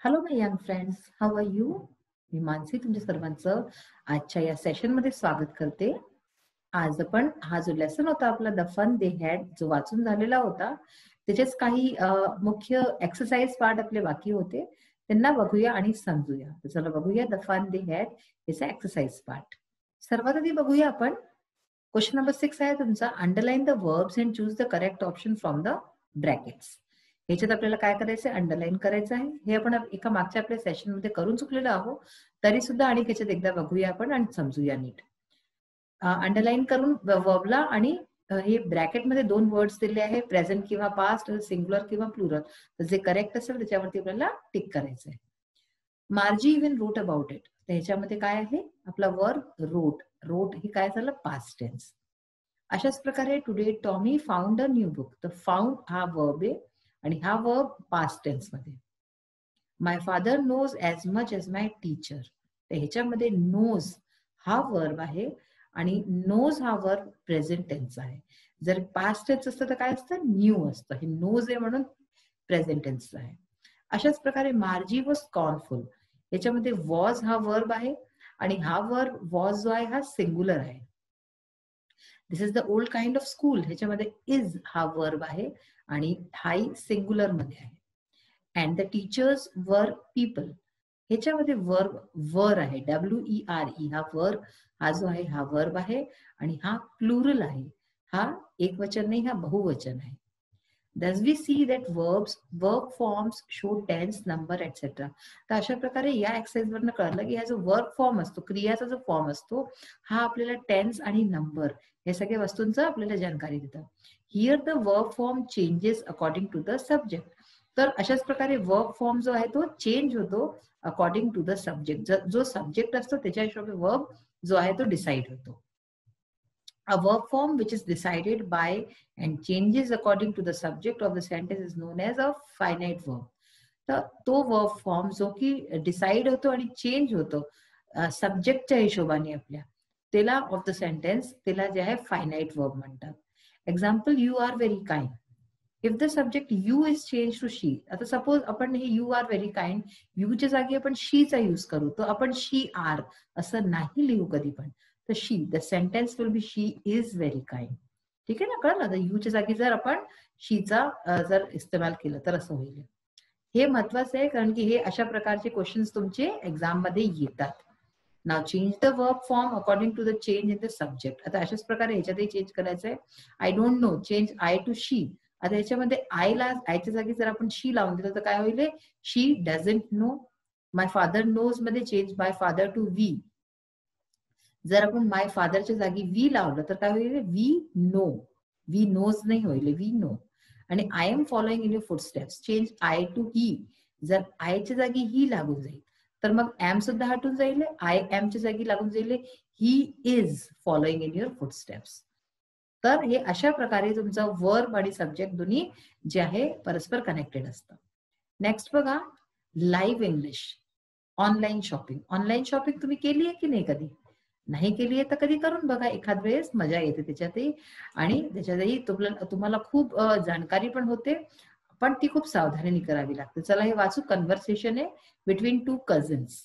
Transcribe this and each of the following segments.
Hello my young friends, how are you? मी मानसी तुमच्या सर्वांचं आजच्या या सेशनमध्ये स्वागत करते. आज आपण हा जो लेसन होता आपला द फन दे हॅड जो वाचून झालेला होता त्याचेच काही मुख्य एक्सरसाइज पार्ट आपले बाकी होते त्यांना बघूया आणि समजूया. तर चला बघूया द फन दे हॅड याचा एक्सरसाइज पार्ट. सर्वात आधी बघूया आपण क्वेश्चन नंबर 6 आहे तुमचा. Underline the verbs and choose the correct option from the brackets. ह्याच्यात आपल्याला काय करायचं आहे, अंडरलाईन करायचं आहे. हे आपण एका मागच्या आपल्या सेशन मध्ये करून चुकलेलो आहोत, तरी सुद्धा आणि त्याच्यात एकदा बघूया आपण आणि समजूया नीट. अंडरलाईन करून वर्बला आणि हे ब्रॅकेटमध्ये दोन वर्ड्स दिले आहे, प्रेझेंट किंवा पास्ट, सिंग्युलर किंवा प्लुरल. तर जे करेक्ट असेल त्याच्यावरती आपल्याला टिक करायचं आहे. मार्जी इवन रोट अबाउट इट. तर ह्याच्यामध्ये काय आहे, आपला वर्ब रोट. रोट ही काय झालं, पास्ट टेन्स. अशाच प्रकारे today Tommy found a new book. तर फाउंड हा वर्ब आहे आणि हा वर्ब पास्ट टेन्स मध्ये. My father knows as much as my teacher. तर ह्याच्यामध्ये नोज हा वर्ब आहे आणि नोज हा वर्ब प्रेझेंट टेन्स आहे. जर पास्ट टेन्स असतं तर काय असतं, न्यू असतं. हे नोज आहे म्हणून प्रेझेंट टेन्स आहे. अशाच प्रकारे मार्जी वॉज स्कॉर्नफुल. याच्यामध्ये वॉज हा वर्ब आहे आणि हा वर्ब वॉज जो आहे हा सिंग्युलर आहे. This is the old kind of school. ह्याच्यामध्ये इज हा वर्ब आहे आणि हाही सिंग्युलर मध्ये आहे. And the teachers were people. ह्याच्यामध्ये वर्ब वर आहे, WERE हा वर्ब, हा जो आहे हा वर्ब आहे आणि हा प्लुरल आहे. हा एक वचन नाही, हा बहुवचन आहे. Thus we see that verbs, verb forms show tense, number, etc. तर अशा प्रकारे या एक्सरसाइज वरनं कळलं की हा जो वर्ब फॉर्म असतो, क्रियाचा जो फॉर्म असतो, हा आपल्याला टेन्स आणि नंबर या सगळ्या वस्तूंचं आपल्याला जानकारी देतं. Here the verb form changes according to the subject. तर अशाच प्रकारे वर्ब फॉर्म जो आहे तो चेंज होतो अकॉर्डिंग टू द सब्जेक्ट. जो सब्जेक्ट असतो त्याच्या हिशोबाने वर्ब जो आहे तो डिसाइड होतो. A verb form which is decided by and changes according to the subject of the sentence is known as a finite verb. तर तो वर्ब फॉर्म जो की डिसाइड होतो आणि चेंज होतो सब्जेक्टच्या हिशोबाने आपल्या, त्याला ऑफ द सेंटेन्स, त्याला जे आहे फायनाइट वर्ब म्हणतात. Example, you are very kind. If the subject you is change to she. आता सपोज आपण हे यू आर व्हेरी काइंड, यूच्या जागी आपण शीचा यूज करू, तर आपण शी आर असं नाही लिहू कधी पण. तर she, the sentence will be she is very kind. ठीक आहे ना, कळलं? आता यूच्या जागी जर आपण शीचा जर इस्तेमाल केलं तर असं होईल. हे महत्वाचं आहे कारण की हे अशा प्रकारचे क्वेश्चन्स तुमचे एक्झाम मध्ये येतात. Now change the verb form according to the change in the subject. आता अशाच प्रकारे ह्याच्यातही चेंज करायचंय. I don't know, change I to she. आता ह्याच्यामध्ये आयच्या जागी जर आपण शी लावून दिलं तर काय होईल, she doesn't know. My father knows मध्ये change my father to we. जर आपण माय फादरच्या जागी वी लावलं तर काय होईल, वी नो. वी नोज नाही होईल, वी नो. आणि I am following in your footsteps, change I to he. जर आयच्या जागी ही लागून जाईल तर मग एम सुद्धा हटून जाईल, आय एमच्या जागी लागून जाईल, he is following in your footsteps. तर हे अशा प्रकारे तुमचं वर्ब आणि सब्जेक्ट दोन्ही जे आहे परस्पर कनेक्टेड असतं. नेक्स्ट बघा, live English. Online shopping. Online shopping तुम्ही केली आहे की नाही? कधी नाही केली आहे तर कधी करून बघा, एखाद वेळेस मजा येते त्याच्यातही आणि त्याच्यातही तुम्हाला खूप जाणकारी पण होते, पण ती खूप सावधानीने करावी लागते. चला हे वाचू. कन्व्हर्सेशन आहे बिटवीन टू कझन्स.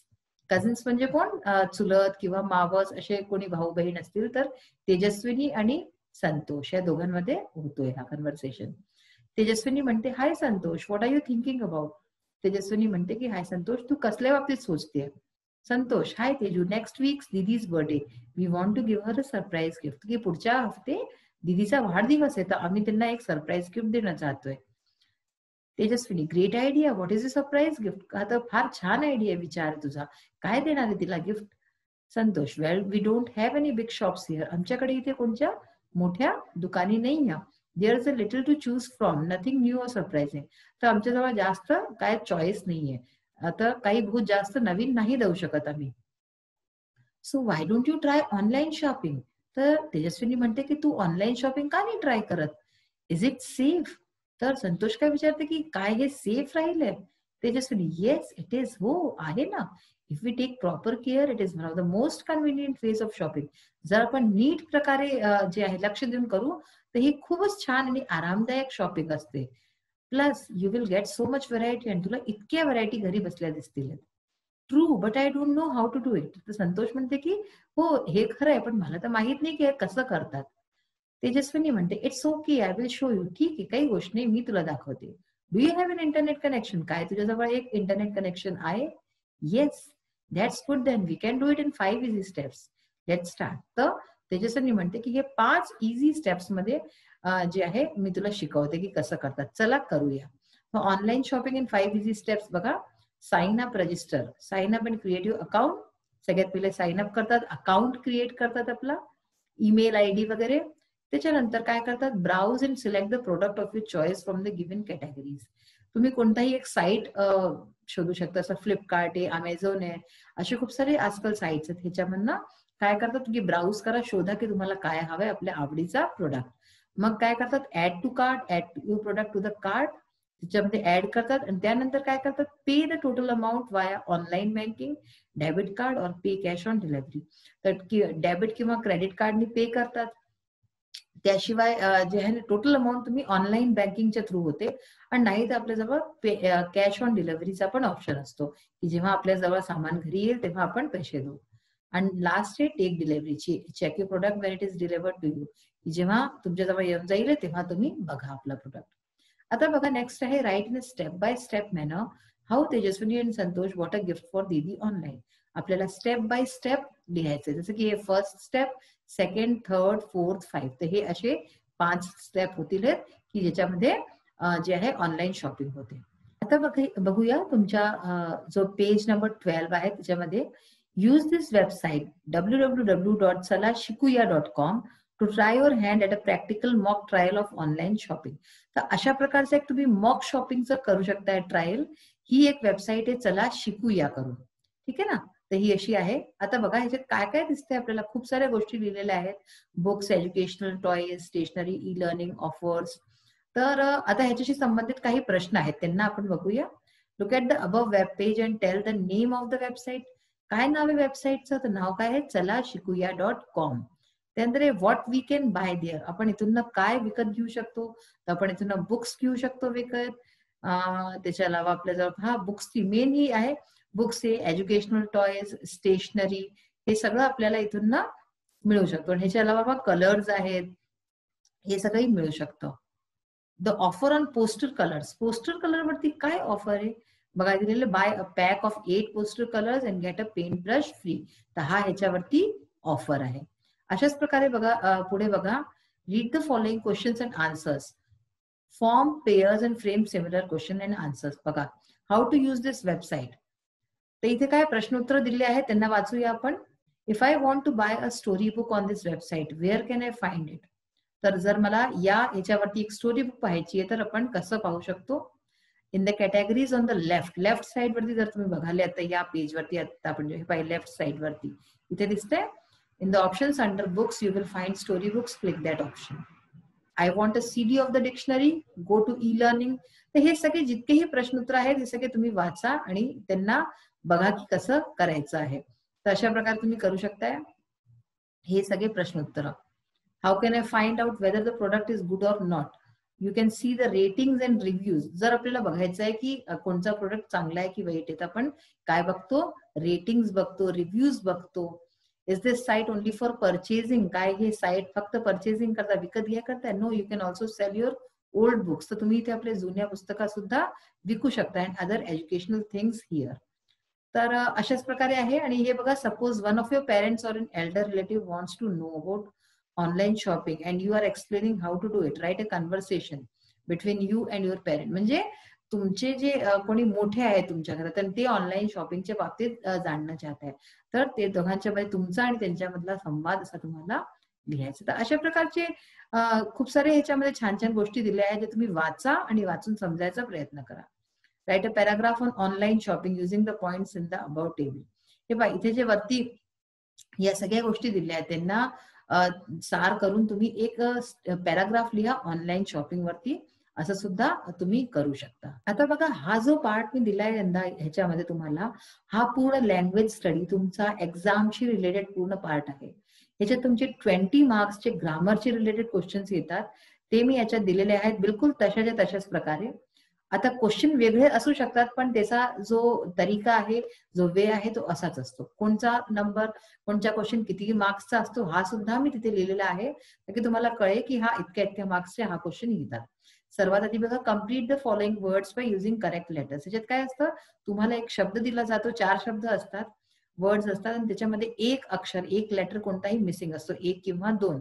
कझन्स म्हणजे कोण, चुलत किंवा मावस असे कोणी भाऊ बहीण असतील तर तेजस्विनी आणि संतोष या दोघांमध्ये होतोय हा कन्व्हर्सेशन. तेजस्विनी म्हणते, hi Santosh, what are you thinking about. Tejaswini म्हणते की, हाय संतोष, तू कसल्या बाबतीत सोचते. Santosh, hi Teju, next week's didi's birthday, we want to give her a surprise gift. की पुढच्या हफ्ते दीदीचा वाढदिवस आहे तर आम्ही त्यांना एक सरप्राईज गिफ्ट देणं चाहतोय. Tejaswini, great idea, what is a surprise gift. आता फार छान आयडिया, विचार तुझा, काय देणार आहे तिला gift. Santosh, well we don't have any big shops here. आमच्याकडे इथे कोणत्या मोठ्या दुकानी नाही आहे. There is a little to choose from, nothing new or surprising. तर आमच्याजवळ जास्त काय चॉईस नाहीये, आता काही बहुत जास्त नवीन नाही देऊ शकत आम्ही. So why don't you try online shopping. तर तेजस्विनी म्हणते की तू ऑनलाईन शॉपिंग का नाही ट्राय करत. Is it safe. तर संतोष काय विचारते की काय हे सेफ राहील. Tejaswini, yes it is. हो आहे ना. If we take proper care it is one of the most convenient ways of shopping. जर आपण नीट प्रकारे जे आहे लक्ष देऊन करू तर ही खूपच छान आणि आरामदायक शॉपिंग असते. Plus you will get so much variety, आणि तुला इतक्या व्हरायटी घरी बसल्या दिसतील. True, but I don't know how to do it. तर संतोष म्हणते की हो हे खरं आहे, पण मला तर माहित नाही की हे कसं करतात. तेजस्विनी म्हणते it's okay, I will show you. ठीक आहे, काही गोष्ट नाही, मी तुला दाखवते. Do you have an internet connection? काय तुझ्याजवळ एक इंटरनेट कनेक्शन आहे? Yes, that's good, then we can do it in 5 easy steps. Let's start. तर तेजस्विनी म्हणते की हे 5 इझी स्टेप्स मध्ये जे आहे मी तुला शिकवते की कसं करतात. चला करूया. Online shopping in 5 easy steps बघा. Sign up, register. Sign up and create your account. सगळ्यात पहिले साइन अप करतात, अकाउंट क्रिएट करतात आपला, ईमेल आयडी वगैरे. त्याच्यानंतर काय करतात, browse and select the product of your choice from the given categories. तुम्ही कोणताही एक साईट शोधू शकता, असं फ्लिपकार्ट आहे, अमेझॉन आहे, असे खूप सारे आजकाल साईट्स आहेत. ह्याच्यामधनं काय करतात की ब्राउज करा, शोधा की तुम्हाला काय हवंय आपल्या आवडीचा प्रोडक्ट. मग काय करतात, add to cart, add your product to the cart. त्याच्यामध्ये ऍड करतात आणि त्यानंतर काय करतात, pay the total amount via online banking, debit card or pay cash on delivery. तर डेबिट किंवा क्रेडिट कार्डनी पे करतात. त्याशिवाय जे आहे टोटल अमाऊंट तुम्ही ऑनलाईन बँकिंगच्या थ्रू होते, आणि नाही तर आपल्याजवळ कॅश ऑन डिलिव्हरीचा पण ऑप्शन असतो की जेव्हा आपल्याजवळ सामान घरी येईल तेव्हा आपण पैसे देऊ. आणि लास्ट आहे टेक डिलिव्हरीची. Check you product when it is delivered to you. जेव्हा तुमच्याजवळ येऊन जाईल तेव्हा तुम्ही बघा आपला प्रोडक्ट. आता बघा नेक्स्ट आहे write in step by step manner how Tejaswini and Santosh want a gift for didi online. आपल्याला स्टेप बाय स्टेप लिहायचंय, जसं की हे first step, second, third, fourth, 5. तर हे असे 5 स्टेप होतील की ज्याच्यामध्ये जे आहे ऑनलाईन शॉपिंग होते. आता बघूया तुमच्या जो पेज नंबर 12 आहे त्याच्यामध्ये use this website www.salashikuya.com to try your hand at a practical mock trial of online shopping. तर अशा प्रकारचं एक तुम्ही मॉक शॉपिंगचं करू शकताय ट्रायल. ही एक वेबसाईट आहे, चला शिकूया करून. ठीक आहे ना. तर ही अशी आहे. आता बघा ह्याच्यात काय काय दिसतंय आपल्याला, खूप साऱ्या गोष्टी लिहिलेल्या आहेत. Books, educational, toys, stationery, e learning, offers. तर आता ह्याच्याशी संबंधित काही प्रश्न आहेत, त्यांना आपण बघूया. Look at the above web page and tell the name of the website. काय नाव आहे वेबसाईटचं? तर नाव काय आहे, चला शिकूया.com. त्यानंतर what we can buy there. आपण इथून काय विकत घेऊ शकतो? तर आपण इथून बुक्स घेऊ शकतो विकत. त्याच्या अलावा आपल्याजवळ बुक्सची मेन ही आहे, बुक्स आहे, एज्युकेशनल, टॉयज, स्टेशनरी, हे सगळं आपल्याला इथून मिळू शकतो. ह्याच्या अलावा कलर्स आहेत, हे सगळंही मिळू शकतं. The offer on poster colours. Poster colour वरती काय ऑफर आहे बघा, दिलेलं buy a pack of 8 poster colours and get a paint brush free. तर हा ह्याच्यावरती ऑफर आहे. अशाच प्रकारे बघा पुढे बघा, read the following questions and answers. Form, pairs and frame similar question and answers. बघा how to use this website. तर इथे काय प्रश्नोत्तर दिले आहेत त्यांना वाचूया आपण. If I want to buy a story book on this website, where can I find it. तर जर मला याच्यावरती एक स्टोरी बुक पाहायची आहे तर आपण कसं पाहू शकतो. In the categories on the left side वरती जर तुम्ही बघाले आता या पेज वरती, आता आपण जे पाहिजे लेफ्ट साइड वरती इथे दिसतंय, in the options under books you will find story books, click that option. I want a CD of the dictionary, go to e learning. तर हे सगळे जितकेही प्रश्नोत्तर आहेत हे सगळे तुम्ही वाचा आणि त्यांना बघा की कसं करायचं आहे. तर अशा प्रकारे तुम्ही करू शकताय हे सगळे प्रश्नोत्तर. How can I find out whether the product is good or not. You can see the ratings and reviews. जर आपल्याला बघायचं आहे की कोणता प्रोडक्ट चांगला आहे की वाईट आहे तर आपण काय बघतो, रेटिंग्स बघतो, रिव्ह्यूज बघतो. Is this site only for purchasing. काय हे साईट फक्त परचेसिंग करता, विकत घ्या करताय? No, you can also sell your old books. तर तुम्ही इथे आपल्या जुन्या पुस्तका सुद्धा विकू शकता and other educational things here. तर अशाच प्रकारे आहे. आणि हे बघा, suppose one of your parents or an elder relative wants to know about online shopping and you are explaining how to do it. Right a conversation between you and your parent. म्हणजे तुमचे जे कोणी मोठे आहेत तुमच्या घरात आणि ते ऑनलाईन शॉपिंगच्या बाबतीत जाणणं चाहत आहे, तर ते दोघांच्या मध्ये तुमचा आणि त्यांच्यामधला संवाद असा तुम्हाला लिहायचा. तर अशा प्रकारचे खूप सारे ह्याच्यामध्ये छान छान गोष्टी दिल्या आहेत, जे तुम्ही वाचा आणि वाचून समजायचा प्रयत्न करा. Right a paragraph on online shopping using the points in the about table. हे पहा, इथे जे वरती या सगळ्या गोष्टी दिल्या आहेत त्यांना सार करून तुम्ही एक पॅराग्राफ लिहा ऑनलाईन शॉपिंग वरती, असं सुद्धा तुम्ही करू शकता. आता बघा, हा जो पार्ट मी दिलाय यंदा ह्याच्यामध्ये तुम्हाला, हा पूर्ण लँग्वेज स्टडी तुमचा एक्झामशी रिलेटेड पूर्ण पार्ट आहे. ह्याच्यात तुमचे 20 मार्क्सचे ग्रामरचे रिलेटेड क्वेश्चन्स येतात. ते मी याच्यात दिलेले आहेत बिलकुल तशाच्या तशाच प्रकारे. आता क्वेश्चन वेगळे असू शकतात, पण त्याचा जो तरीका आहे, जो वे आहे तो असाच असतो. कोणचा नंबर, कोणत्या क्वेश्चन किती मार्क्सचा असतो हा सुद्धा मी तिथे लिहिलेला आहे, की तुम्हाला कळेल की हा इतक्या इतक्या मार्क्सचे हा क्वेश्चन येतात. सर्वात आधी बघा, complete the following words by using correct letters. त्याच्यात काय असतं, तुम्हाला एक शब्द दिला जातो, 4 शब्द असतात, वर्ड्स असतात, आणि त्याच्यामध्ये एक अक्षर, एक लेटर कोणताही मिसिंग असतो, 1 किंवा 2.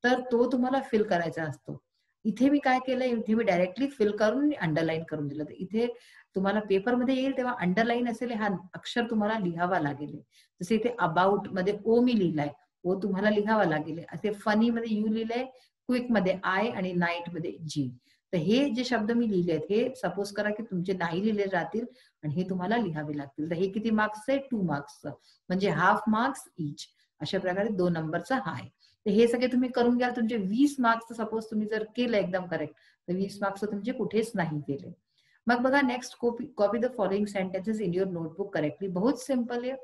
तर तो तुम्हाला फिल करायचा असतो. इथे मी काय केलं, इथे मी डायरेक्टली फिल करून अंडरलाईन करून दिलं. तर इथे तुम्हाला पेपरमध्ये येईल तेव्हा अंडरलाईन असेल हा अक्षर तुम्हाला लिहावा लागेल. जसे इथे अबाउट मध्ये ओ मी लिहिलाय, ओ तुम्हाला लिहावा लागेल. असे फनी मध्ये यू लिहिलंय, क्विक मध्ये आय, आणि नाईट मध्ये जी. तर हे जे शब्द मी लिहिले आहेत, हे सपोज करा की तुमचे नाही लिहिले राहतील आणि हे तुम्हाला लिहावे लागतील. तर हे किती मार्क्स आहे, 2 मार्क्सचं, म्हणजे हाफ मार्क्स इच. अशा प्रकारे 2 नंबरचा हा आहे. तर हे सगळे तुम्ही करून घ्याल. तुमचे 20 मार्क्स सपोज तुम्ही जर केलं एकदम करेक्ट, तर 20 मार्क्स तुमचे कुठेच नाही गेले. मग बघा, next copy the following sentences in your notebook correctly. बहुत सिंपल आहे.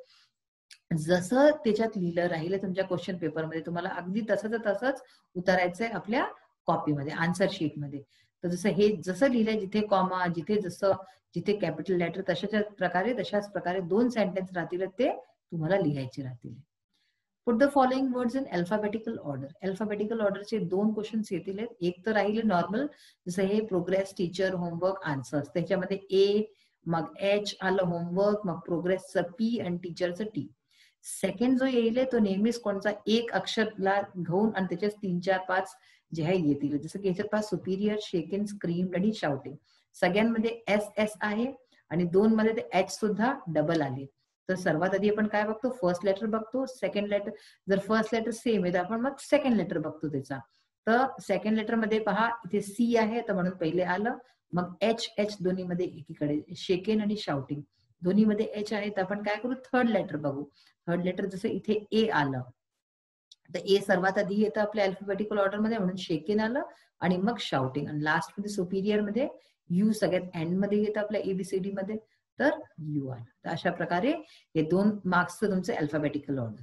जसं त्याच्यात लिहिलं राहिलं तुमच्या क्वेश्चन पेपरमध्ये, तुम्हाला अगदी तसंच उतारायचंय आपल्या कॉपीमध्ये, आन्सर शीटमध्ये. तर जसं लिहिलंय, जिथे कॉमा, जिथे कॅपिटल लेटर, तशाच प्रकारे 2 सेंटेन्स राहतील, ते तुम्हाला लिहायचे राहतील. Put the following words in alphabetical order. Alphabetical ऑर्डरचे 2 क्वेश्चन्स येतील. एक तर राहिले नॉर्मल, जसं हे प्रोग्रेस, टीचर, होमवर्क, आन्सर्स. त्याच्यामध्ये ए, मग एच आलं होमवर्क, मग प्रोग्रेसचं पी आणि टीचरचं टी. सेकंड जो येईल तो नेहमीच कोणता एक अक्षरला घेऊन आणि त्याच्यात 3, 4, 5 जे आहे येतील. जसं की याच्यात पहा, सुपिरियर, शेकिंग, स्क्रीम आणि शाउटिंग. सगळ्यांमध्ये एस एस आहे आणि 2 मध्ये ते एच सुद्धा डबल आले. तर सर्वात आधी आपण काय बघतो, फर्स्ट लेटर बघतो, सेकंड लेटर. जर फर्स्ट लेटर सेम आहे तर आपण मग सेकंड लेटर बघतो त्याचा. तर सेकंड लेटर मध्ये पहा, इथे सी आहे तर म्हणून पहिले आलं. मग एच दोन्ही मध्ये एकीकडे, शेकेन आणि शाउटिंग दोन्ही मध्ये एच आहे, तर आपण काय करू, थर्ड लेटर बघू. थर्ड लेटर जसं इथे ए आलं, तर ए सर्वात आधी येतं आपल्या अल्फाबेटिकल ऑर्डर मध्ये, म्हणून शेकेन आलं, आणि मग शाउटिंग, आणि लास्ट मध्ये सुपिरियर मध्ये यू सगळ्यात एंड मध्ये येतं आपल्या एबीसीडी मध्ये, तर यू आलं. तर अशा प्रकारे हे 2 मार्क्सचं तुमचं अल्फाबेटिकल ऑर्डर.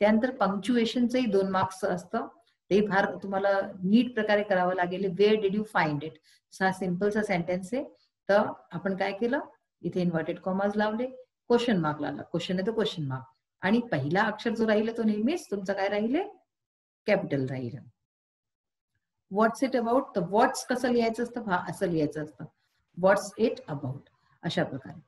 त्यानंतर पंक्च्युएशनचंही 2 मार्क्सचं असतं. ते फार तुम्हाला नीट प्रकारे करावं लागेल. Where did you find it. हा सिम्पलचा सेंटेन्स आहे. तर आपण काय केलं, इथे इन्व्हर्टेड कॉमाज लावले, क्वेश्चन मार्क लावला, क्वेश्चन आहे तर क्वेश्चन मार्क, आणि पहिला अक्षर जो राहील तो नेहमीच तुमचा काय राहील, कॅपिटल राहील. व्हॉट्स इट अबाउट. तर व्हॉट्स कसं लिहायचं असतं, असं लिहायचं असतं, व्हॉट्स इट अबाउट, अशा प्रकारे.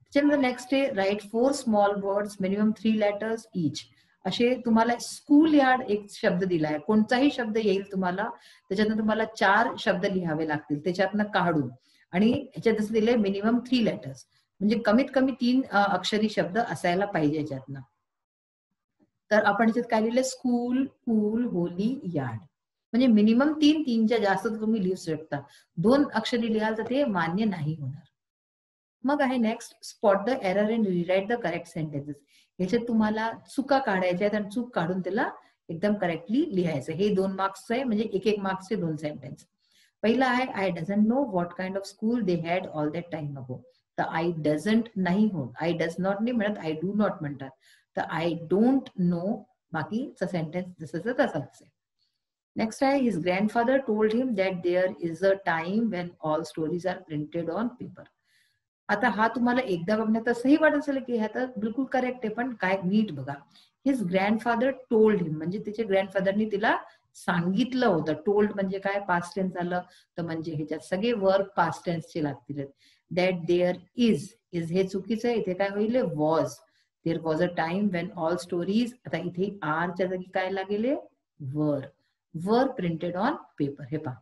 त्याच्यानंतर नेक्स्ट आहे, write 4 small words minimum 3 letters each. असे तुम्हाला स्कूल यार्ड एक शब्द दिलाय, कोणताही शब्द येईल तुम्हाला, त्याच्यातनं तुम्हाला 4 शब्द लिहावे लागतील त्याच्यातनं काढून, आणि ह्याच्यात जसं दिलंय मिनिमम 3 लेटर्स, म्हणजे कमीत कमी 3 अक्षरी शब्द असायला पाहिजे याच्यातनं. तर आपण याच्यात काय लिहिलंय, स्कूल, पूल, होली, यार्ड. म्हणजे मिनिमम 3च्या जास्त तुम्ही लिहू शकता. 2 अक्षरी लिहाल तर ते मान्य नाही होणार. मग आहे next, spot the error and rewrite the correct sentences. ह्याच्यात तुम्हाला चुका काढायच्या आहेत आणि चूक काढून त्याला एकदम करेक्टली लिहायचं. हे 2 मार्क्सचं आहे, म्हणजे 1 मार्क्सचे 2 सेंटेन्स. पहिला आहे, I doesn't know what kind of school they had all that time ago. तर आय डझंट नाही होत, आय डज नॉट नाही म्हणत, आय डू नॉट म्हणतात. तर आय डोंट नो, बाकीचा सेंटेन्स जसं तसाच आहे. नेक्स्ट आहे, his grandfather told him that there is a time when all stories are printed on paper. आता हा तुम्हाला एकदा बघण्यात असंही वाटत असेल की ह्या तर बिलकुल करेक्ट आहे, पण काय नीट बघा. हिज ग्रँडफादर टोल्ड हिम म्हणजे त्याच्या ग्रँडफादरनी तिला सांगितलं होतं. टोल्ड म्हणजे काय, पास्ट टेन्स आलं, तर म्हणजे ह्याच्यात सगळे वर्ब पास्ट टेन्सचे लागतील. दॅट देअर इज हे चुकीचं आहे, इथे काय होईल, was. There was a time when all stories, आता इथे आरच्या जागी काय लागेल, वर प्रिंटेड ऑन पेपर. हे पहा,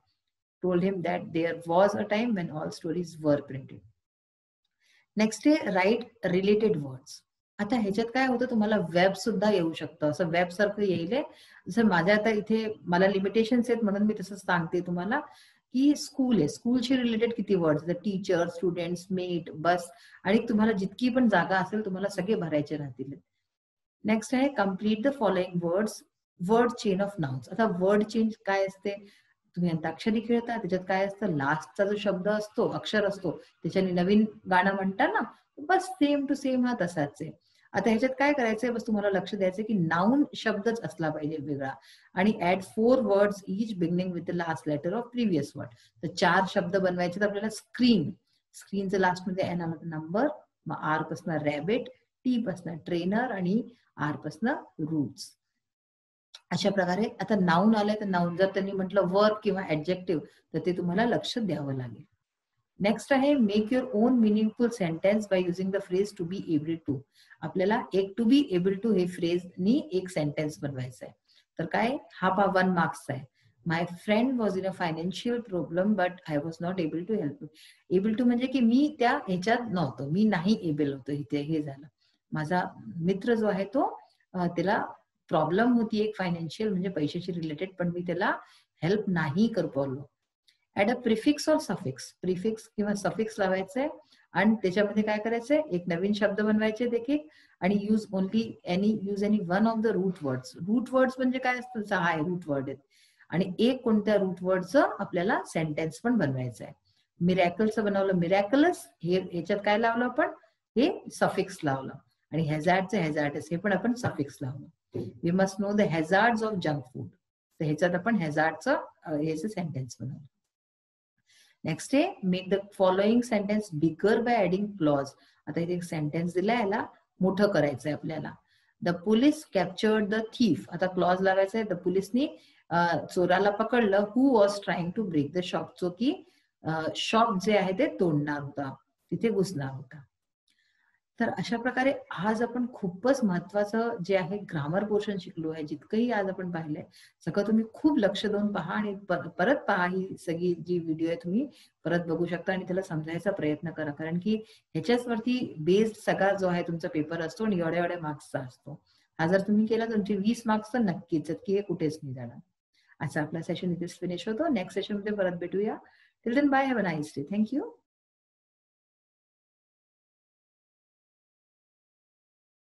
told him that there was a time when all stories were printed. Next आहे, राईट रिलेटेड वर्ड्स. आता ह्याच्यात काय होतं, तुम्हाला वेब सुद्धा येऊ शकतं, असं वेब सारखं येईल. जसं माझ्या आता इथे मला लिमिटेशन्स आहेत म्हणून मी तसं सांगते तुम्हाला, की स्कूल आहे, स्कूलशी रिलेटेड किती वर्ड्स, टीचर, स्टुडंट्स, मेट, बस, आणि तुम्हाला जितकी पण जागा असेल तुम्हाला सगळे भरायचे राहतील. नेक्स्ट आहे, complete the following words, word chain of nouns. आता वर्ड चेंज काय असते, तुम्ही अंताक्षरी खेळता, त्याच्यात काय असतं, लास्टचा जो शब्द असतो, अक्षर असतो, त्याच्याने नवीन गाणं म्हणता ना, बस सेम टू सेम हा तसाच आहे. आता ह्याच्यात काय करायचंय, बस तुम्हाला लक्ष द्यायचंय की नाउन शब्दच असला पाहिजे वेगळा, आणि add 4 words each beginning with the last letter of previous word. तर 4 शब्द बनवायचे आपल्याला. स्क्रीन, स्क्रीनचं लास्ट मध्ये एन आला नंबर, मग आर पासन रॅबिट, टी पासन ट्रेनर आणि आर पासन रूट्स. अशा प्रकारे आता नाऊन आलंय तर नाऊन जर त्यांनी म्हटलं वर्ब किंवा ऍडजेक्टिव्ह तर ते तुम्हाला लक्ष द्यावं लागेल. नेक्स्ट आहे make your own meaningful sentence by using the phrase to be able to. आपल्याला एक टू बी एबल टू हे फ्रेजनी एक सेंटेन्स बनवायचं आहे. तर काय, हा 1 मार्क्सचा आहे. My friend was in a financial problem but I was not able to help. Able to म्हणजे की मी त्या ह्याच्यात नव्हतो, मी नाही एबल होतो, इथे हे झालं. माझा मित्र जो आहे तो त्याला प्रॉब्लेम होती एक फायनान्शियल म्हणजे पैशाची रिलेटेड, पण मी त्याला हेल्प नाही करू पावलो. ऍड अ प्रिफिक्स और सफिक्स, प्रिफिक्स किंवा सफिक्स लावायचंय आणि त्याच्यामध्ये काय करायचंय, एक नवीन शब्द बनवायचे देखील आणि use any one of the root words. Root words म्हणजे काय असतं, 6 आहे रूट वर्ड आहेत आणि एक कोणत्या रूट वर्डचं आपल्याला सेंटेन्स पण बनवायचं आहे. मिरॅकलचं बनवलं मिरॅकलस, हे ह्याच्यात काय लावलं आपण, हे सफिक्स लावलं. आणि हॅझार्डचं हॅझार्डस, हे पण आपण सफिक्स लावलं. We must know the hazards of junk food, तर ह्याच्यात आपण हॅझार्डचं ह्याचं सेंटेन्स बनवलं. नेक्स्ट आहे make the following sentence bigger by adding clause. आता इथे एक सेंटेन्स दिलाय, याला मोठं करायचंय आपल्याला. The police captured the thief, आता क्लॉज लावायचंय. द पोलिसनी चोराला पकडलं, who was trying to break the shop, जो की शॉप जे आहे ते तोडणार होता, तिथे घुसणार होता. तर अशा प्रकारे आज आपण खूपच महत्वाचं जे आहे ग्रामर पोर्शन शिकलो आहे. जितकंही आज आपण पाहिलंय सगळं तुम्ही खूप लक्ष देऊन पहा आणि परत पहा. ही सगळी जी व्हिडिओ आहे तुम्ही परत बघू शकता आणि त्याला समजायचा प्रयत्न करा, कारण की ह्याच्याचवरती बेस्ड सगळा जो आहे तुमचा पेपर असतो आणि एवढ्या एवढ्या मार्क्सचा असतो. हा जर तुम्ही केला तुमचे 20 मार्क्स तर नक्कीच, की हे कुठेच नाही जाणार. असा आपला सेशन इथेच फिनिश होतो. नेक्स्ट सेशन मध्ये परत भेटूया. Till then bye, have a nice day. Thank you.